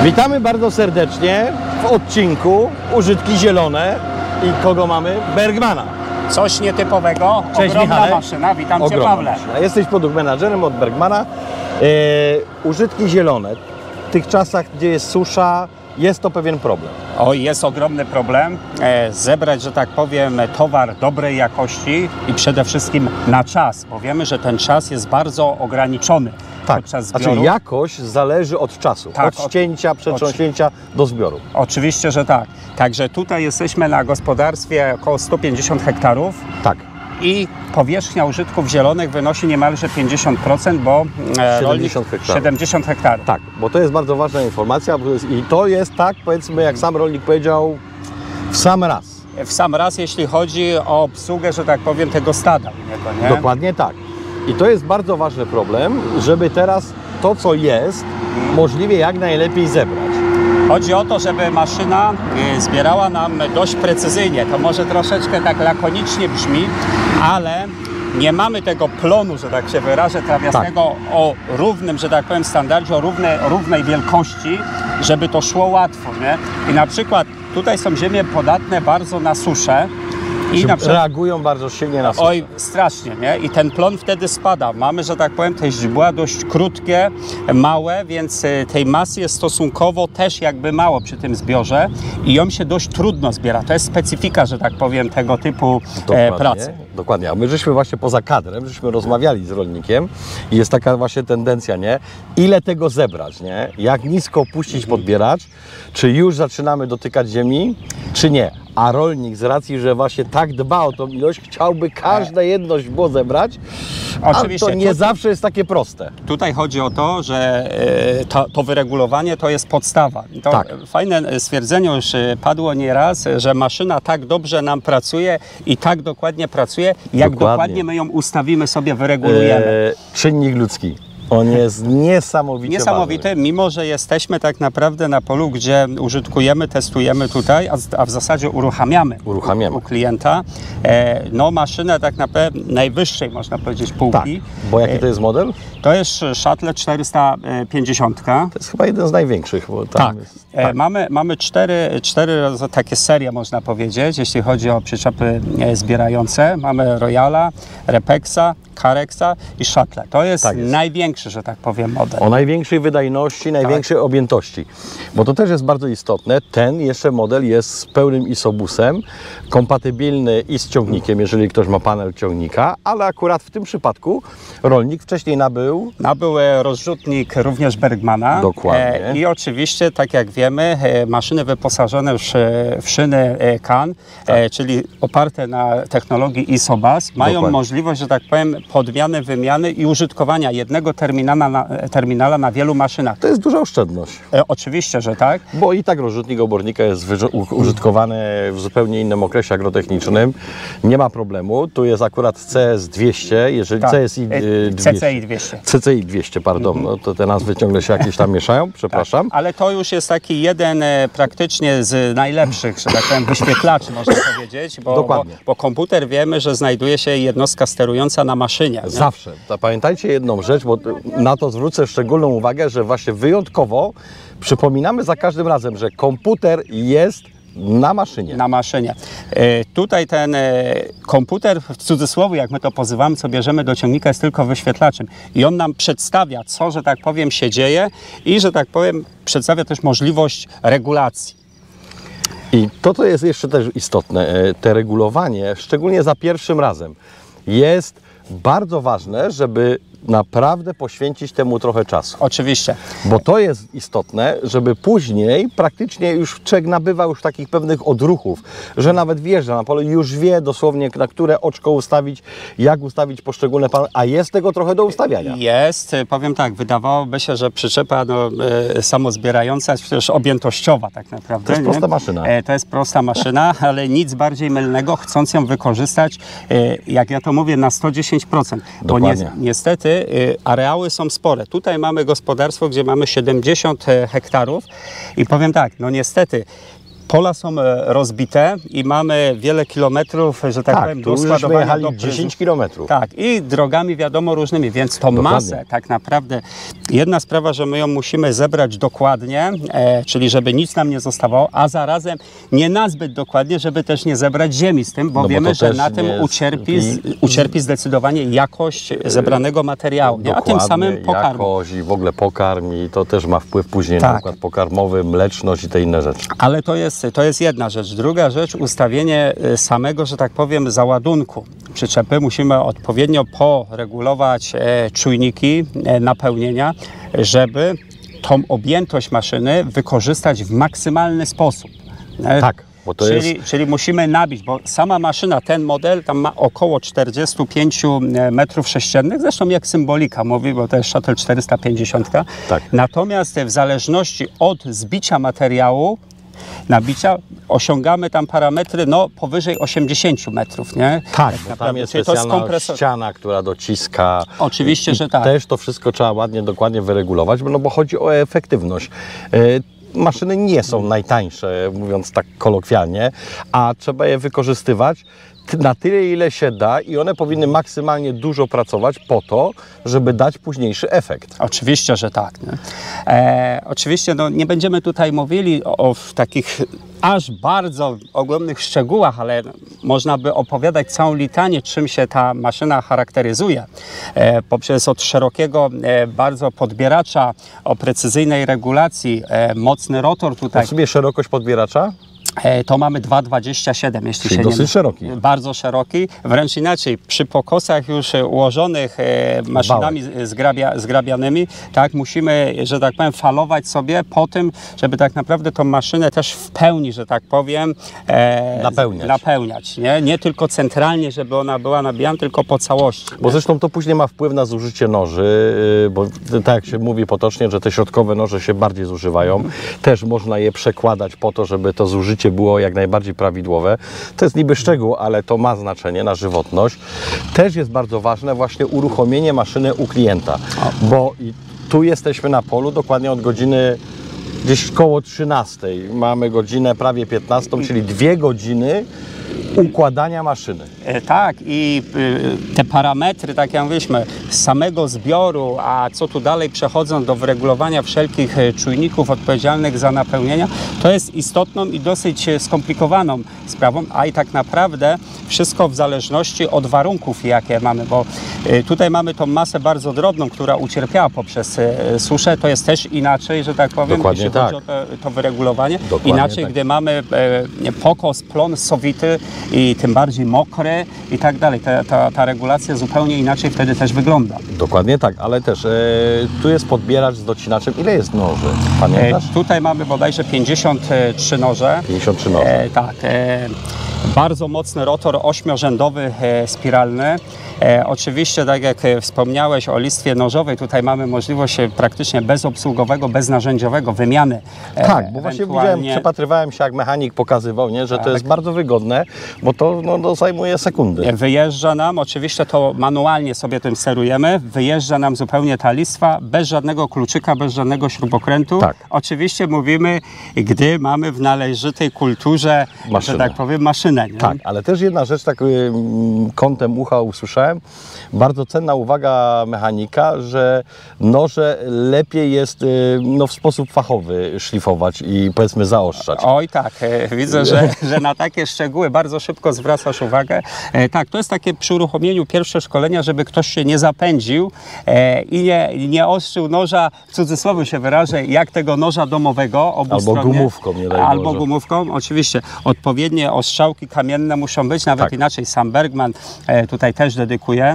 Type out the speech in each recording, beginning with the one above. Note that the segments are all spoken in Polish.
Witamy bardzo serdecznie w odcinku Użytki Zielone i kogo mamy? Bergmana. Coś nietypowego, Cześć, ogromna Michale. maszyna, witam Cię, Ogromna Pawle. maszyna. Jesteś produkt menadżerem od Bergmana. Użytki zielone. W tych czasach, gdzie jest susza, jest to pewien problem. Oj, jest ogromny problem. Zebrać, że tak powiem, towar dobrej jakości i przede wszystkim na czas, bo wiemy, że ten czas jest bardzo ograniczony podczas zbioru. Znaczy jakość zależy od czasu, Tak, od ścięcia, przetrząśnięcia do zbioru. Oczywiście, że tak. Także tutaj jesteśmy na gospodarstwie około 150 hektarów. Tak. I powierzchnia użytków zielonych wynosi niemalże 50%, bo 70 hektarów. 70 hektarów. Tak, bo to jest bardzo ważna informacja i to jest tak, powiedzmy, jak sam rolnik powiedział, w sam raz. W sam raz, jeśli chodzi o obsługę, że tak powiem, tego stada. Nie? Dokładnie tak. I to jest bardzo ważny problem, żeby teraz to, co jest, możliwie jak najlepiej zebrać. Chodzi o to, żeby maszyna zbierała nam dość precyzyjnie. To może troszeczkę tak lakonicznie brzmi, ale nie mamy tego plonu, że tak się wyrażę, trawiastego o równym, że tak powiem, standardzie, o równej wielkości, żeby to szło łatwo. Nie? I na przykład tutaj są ziemie podatne bardzo na suszę. I na przykład, reagują bardzo silnie na suszę. Oj, strasznie, nie? I ten plon wtedy spada. Mamy, że tak powiem, te źdźbła dość krótkie, małe, więc tej masy jest stosunkowo też jakby mało przy tym zbiorze i ją się dość trudno zbiera. To jest specyfika, że tak powiem, tego typu pracy. Dokładnie. A my żeśmy właśnie poza kadrem, żeśmy rozmawiali z rolnikiem i jest taka właśnie tendencja, nie? Ile tego zebrać, nie? Jak nisko puścić podbieracz, czy już zaczynamy dotykać ziemi, czy nie? A rolnik z racji, że właśnie tak dba o tą ilość, chciałby każde jedno źdźbło zebrać, Oczywiście, a to nie zawsze jest takie proste. Tutaj chodzi o to, że to wyregulowanie to jest podstawa. I to fajne stwierdzenie już padło nieraz, że maszyna tak dobrze nam pracuje i tak dokładnie pracuje, jak dokładnie my ją ustawimy sobie, wyregulujemy. Czynnik ludzki. On jest niesamowity, ważny. Mimo że jesteśmy tak naprawdę na polu, gdzie użytkujemy, testujemy tutaj, a w zasadzie uruchamiamy u klienta maszynę tak naprawdę najwyższej, można powiedzieć, półki. Tak, bo jaki to jest model? To jest Shuttle 450. To jest chyba jeden z największych. Bo tam jest, Mamy cztery takie serie, można powiedzieć, jeśli chodzi o przyczepy zbierające. Mamy Royala, Repexa, Carexa i Shuttle. To jest największy, że tak powiem, model. O największej wydajności, największej objętości. Bo to też jest bardzo istotne. Ten jeszcze model jest z pełnym isobusem, kompatybilny i z ciągnikiem, jeżeli ktoś ma panel ciągnika, ale akurat w tym przypadku rolnik wcześniej nabył rozrzutnik również Bergmana. Dokładnie. I oczywiście, tak jak wiemy, maszyny wyposażone już w szyny CAN, czyli oparte na technologii ISOBUS, mają możliwość, że tak powiem, podmiany, wymiany i użytkowania jednego terminala na wielu maszynach. To jest duża oszczędność. Oczywiście, że tak. Bo i tak rozrzutnik obornika jest użytkowany w zupełnie innym okresie agrotechnicznym. Nie ma problemu. Tu jest akurat CS200, jeżeli CCI 200. CCI 200, pardon. No, to te nazwy ciągle się jakieś tam mieszają, przepraszam. Ale to już jest taki jeden praktycznie z najlepszych, że tak powiem, wyświetlaczy, można powiedzieć, bo komputer, wiemy, że znajduje się jednostka sterująca na maszynie. Nie? Zawsze. Pamiętajcie jedną rzecz, bo na to zwrócę szczególną uwagę, że właśnie wyjątkowo przypominamy za każdym razem, że komputer jest na maszynie. Na maszynie. Tutaj ten komputer, w cudzysłowie, jak my to pozywamy, co bierzemy do ciągnika, jest tylko wyświetlaczem. I on nam przedstawia, co, że tak powiem, się dzieje i, że tak powiem, przedstawia też możliwość regulacji. I to jest jeszcze też istotne, te regulowanie, szczególnie za pierwszym razem, jest bardzo ważne, żeby naprawdę poświęcić temu trochę czasu. Oczywiście. Bo to jest istotne, żeby później praktycznie już człowiek nabywa już takich pewnych odruchów, że nawet wjeżdża na pole i już wie dosłownie, na które oczko ustawić, jak ustawić poszczególne panele, a jest tego trochę do ustawiania. Jest, powiem tak, wydawałoby się, że przyczepa samozbierająca jest przecież objętościowa tak naprawdę. To jest prosta maszyna. To jest prosta maszyna, ale nic bardziej mylnego, chcąc ją wykorzystać, jak ja to mówię, na 110%. Dokładnie. Bo niestety areały są spore. Tutaj mamy gospodarstwo, gdzie mamy 70 hektarów i powiem tak, no niestety Pola są rozbite i mamy wiele kilometrów, że tak powiem, tu do już składowania. jechali 10 kilometrów. Tak, i drogami wiadomo różnymi, więc tą Dokładnie. masę tak naprawdę, jedna sprawa, że my ją musimy zebrać dokładnie, czyli żeby nic nam nie zostawało, a zarazem nie nazbyt dokładnie, żeby też nie zebrać ziemi z tym, bo No bo wiemy, to że też na tym nie jest- ucierpi zdecydowanie jakość zebranego materiału, nie? A tym samym pokarm. jakość i w ogóle pokarm i to też ma wpływ później Tak. na układ pokarmowy, mleczność i te inne rzeczy. Ale to jest jedna rzecz. Druga rzecz, ustawienie samego, że tak powiem, załadunku przyczepy. Musimy odpowiednio poregulować czujniki napełnienia, żeby tą objętość maszyny wykorzystać w maksymalny sposób. Tak, bo to Czyli musimy nabić, bo sama maszyna, ten model tam ma około 45 metrów sześciennych, zresztą jak symbolika mówi, bo to jest Shuttle 450. Tak. Natomiast w zależności od zbicia materiału, nabicia, osiągamy tam parametry powyżej 80 metrów, nie? Tak, bo tam naprawdę. jest Czyli to jest specjalna kompresor. ściana, która dociska. Oczywiście, że tak. Też to wszystko trzeba ładnie, dokładnie wyregulować, no bo chodzi o efektywność. Maszyny nie są najtańsze, mówiąc tak kolokwialnie, a trzeba je wykorzystywać na tyle, ile się da i one powinny maksymalnie dużo pracować po to, żeby dać późniejszy efekt. Oczywiście, że tak. Nie? Oczywiście nie będziemy tutaj mówili o takich aż bardzo ogromnych szczegółach, ale można by opowiadać całą litanię, czym się ta maszyna charakteryzuje. Poprzez od szerokiego bardzo podbieracza o precyzyjnej regulacji, mocny rotor tutaj. W sobie szerokość podbieracza? To mamy 2,27, jeśli Czyli się dosyć nie szeroki. Bardzo szeroki, wręcz inaczej, przy pokosach już ułożonych maszynami zgrabianymi, tak, musimy, że tak powiem, falować sobie po tym, żeby tak naprawdę tą maszynę też w pełni, że tak powiem, napełniać. Nie tylko centralnie, żeby ona była nabijana, tylko po całości. Bo zresztą to później ma wpływ na zużycie noży, bo tak jak się mówi potocznie, że te środkowe noże się bardziej zużywają. Też można je przekładać po to, żeby to zużycie było jak najbardziej prawidłowe. To jest niby szczegół, ale to ma znaczenie na żywotność. Też jest bardzo ważne właśnie uruchomienie maszyny u klienta, bo tu jesteśmy na polu dokładnie od godziny gdzieś koło 13. Mamy godzinę prawie 15, czyli 2 godziny układania maszyny. Tak, i te parametry, tak jak mówiliśmy, z samego zbioru, a co tu dalej przechodzą do wyregulowania wszelkich czujników odpowiedzialnych za napełnienia, to jest istotną i dosyć skomplikowaną sprawą, a i tak naprawdę wszystko w zależności od warunków, jakie mamy, bo tutaj mamy tą masę bardzo drobną, która ucierpiała poprzez suszę, to jest też inaczej, że tak powiem, Dokładnie jeśli chodzi o to wyregulowanie. Dokładnie Inaczej, tak. gdy mamy pokos, plon sowity i tym bardziej mokry i tak dalej. Ta regulacja zupełnie inaczej wtedy też wygląda. Dokładnie tak, ale też tu jest podbieracz z docinaczem. Ile jest noży? Pamiętasz? Tutaj mamy bodajże 53 noże. 53 noże. Tak. Bardzo mocny rotor ośmiorzędowy, spiralny. Oczywiście, tak jak wspomniałeś o listwie nożowej, tutaj mamy możliwość praktycznie bezobsługowego, beznarzędziowego wymiany. Tak, bo właśnie widziałem, przepatrywałem się, jak mechanik pokazywał, nie, że to jest bardzo wygodne, bo to zajmuje sekundy. Wyjeżdża nam, oczywiście to manualnie sobie tym sterujemy, wyjeżdża nam zupełnie ta listwa, bez żadnego kluczyka, bez żadnego śrubokrętu. Tak. Oczywiście mówimy, gdy mamy w należytej kulturze, Maszynę. że tak powiem, maszynę. Nie? Tak, ale też jedna rzecz, tak kątem ucha usłyszałem, bardzo cenna uwaga mechanika, że noże lepiej jest w sposób fachowy szlifować i powiedzmy zaostrzać. Oj tak, widzę, że na takie szczegóły bardzo szybko zwracasz uwagę. Tak, to jest takie przy uruchomieniu pierwsze szkolenia, żeby ktoś się nie zapędził i nie ostrzył noża, w cudzysłowie się wyrażę, jak tego noża domowego obustronnie. Albo gumówką, nie daj Albo Boże. gumówką, oczywiście. Odpowiednie ostrzałki kamienne muszą być, nawet Tak. inaczej. Sam Bergman tutaj też dedykuje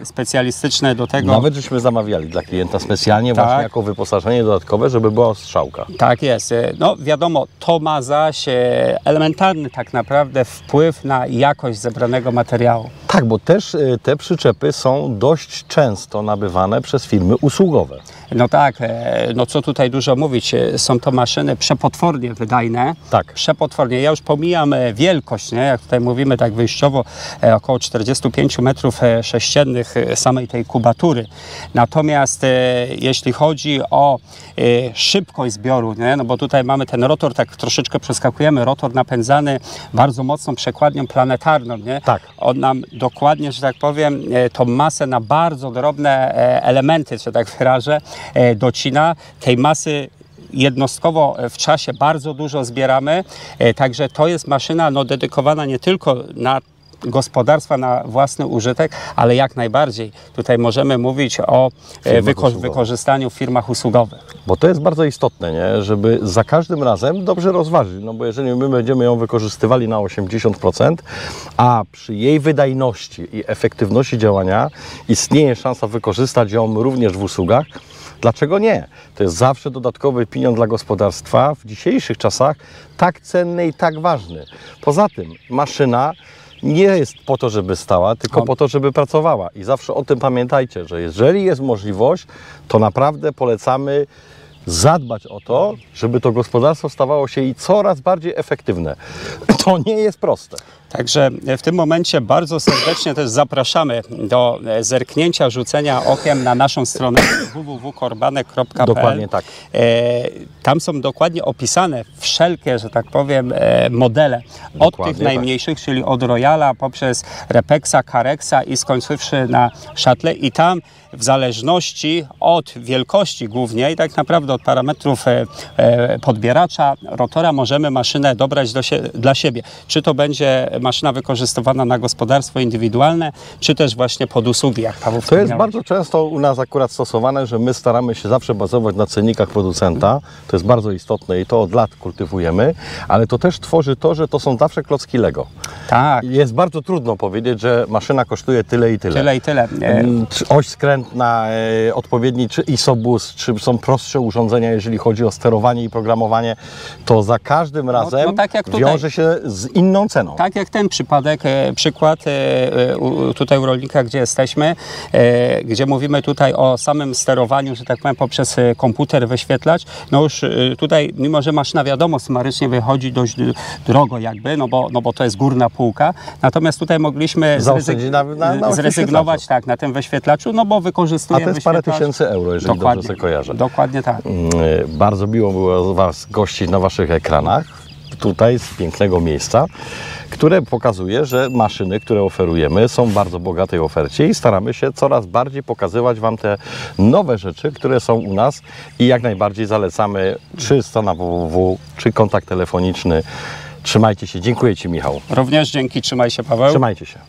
specjalistyczne do tego. Nawet żeśmy zamawiali dla klienta specjalnie Tak. właśnie jako wyposażenie dodatkowe, żeby była ostrzałka. Tak jest. No wiadomo, to ma zaś elementarny tak naprawdę wpływ na jakość zebranego materiału. Tak, bo też te przyczepy są dość często nabywane przez firmy usługowe. No tak, no co tutaj dużo mówić, są to maszyny przepotwornie wydajne. Tak. Przepotwornie. Ja już pomijam wielkość, nie? Jak tutaj mówimy tak wyjściowo, około 45 metrów sześciennych samej tej kubatury. Natomiast jeśli chodzi o szybkość zbioru, nie? No bo tutaj mamy ten rotor, tak troszeczkę przeskakujemy, rotor napędzany bardzo mocną przekładnią planetarną, nie? Tak. On nam dokładnie, że tak powiem, tą masę na bardzo drobne elementy, że tak wyrażę, docina. Tej masy jednostkowo w czasie bardzo dużo zbieramy, także to jest maszyna no, dedykowana nie tylko na gospodarstwa na własny użytek, ale jak najbardziej tutaj możemy mówić o wykorzystaniu w firmach usługowych. Bo to jest bardzo istotne, nie? Żeby za każdym razem dobrze rozważyć, no bo jeżeli my będziemy ją wykorzystywali na 80%, a przy jej wydajności i efektywności działania istnieje szansa wykorzystać ją również w usługach, dlaczego nie? To jest zawsze dodatkowy pieniądz dla gospodarstwa w dzisiejszych czasach tak cenny i tak ważny. Poza tym maszyna nie jest po to, żeby stała, tylko po to, żeby pracowała. I zawsze o tym pamiętajcie, że jeżeli jest możliwość, to naprawdę polecamy zadbać o to, żeby to gospodarstwo stawało się i coraz bardziej efektywne. To nie jest proste. Także w tym momencie bardzo serdecznie też zapraszamy do zerknięcia, rzucenia okiem na naszą stronę www.korbanek.pl. Dokładnie tak. Tam są dokładnie opisane wszelkie, że tak powiem, modele. Od tych najmniejszych, czyli od Royala poprzez Repexa, Carexa i skończywszy na Shuttle. I tam w zależności od wielkości głównie i tak naprawdę od parametrów podbieracza, rotora możemy maszynę dobrać dla siebie. Czy to będzie maszyna wykorzystywana na gospodarstwo indywidualne, czy też właśnie pod usługi, jak Paweł wspomniał. To jest bardzo często u nas akurat stosowane, że my staramy się zawsze bazować na cennikach producenta. To jest bardzo istotne i to od lat kultywujemy, ale to też tworzy to, że to są zawsze klocki Lego. Tak. Jest bardzo trudno powiedzieć, że maszyna kosztuje tyle i tyle. Tyle i tyle. Oś skrętna, odpowiedni czy isobus, czy są prostsze urządzenia, jeżeli chodzi o sterowanie i programowanie, to za każdym razem tak jak tutaj wiąże się z inną ceną. Tak jak ten przypadek, przykład tutaj u rolnika, gdzie jesteśmy, gdzie mówimy tutaj o samym sterowaniu, że tak powiem, poprzez komputer, wyświetlacz. No już tutaj, mimo że maszyna wiadomo, sumarycznie wychodzi dość drogo jakby, no bo to jest górna półka. Natomiast tutaj mogliśmy zrezygnować tak, na tym wyświetlaczu, no bo wykorzystujemy. A to jest parę tysięcy euro, jeżeli dobrze sobie kojarzę. Dokładnie tak. Bardzo miło było Was gościć na Waszych ekranach. Tutaj z pięknego miejsca, które pokazuje, że maszyny, które oferujemy, są w bardzo bogatej ofercie i staramy się coraz bardziej pokazywać Wam te nowe rzeczy, które są u nas i jak najbardziej zalecamy czy strona www, czy kontakt telefoniczny. Trzymajcie się. Dziękuję Ci, Michał. Również dzięki. Trzymaj się, Paweł. Trzymajcie się.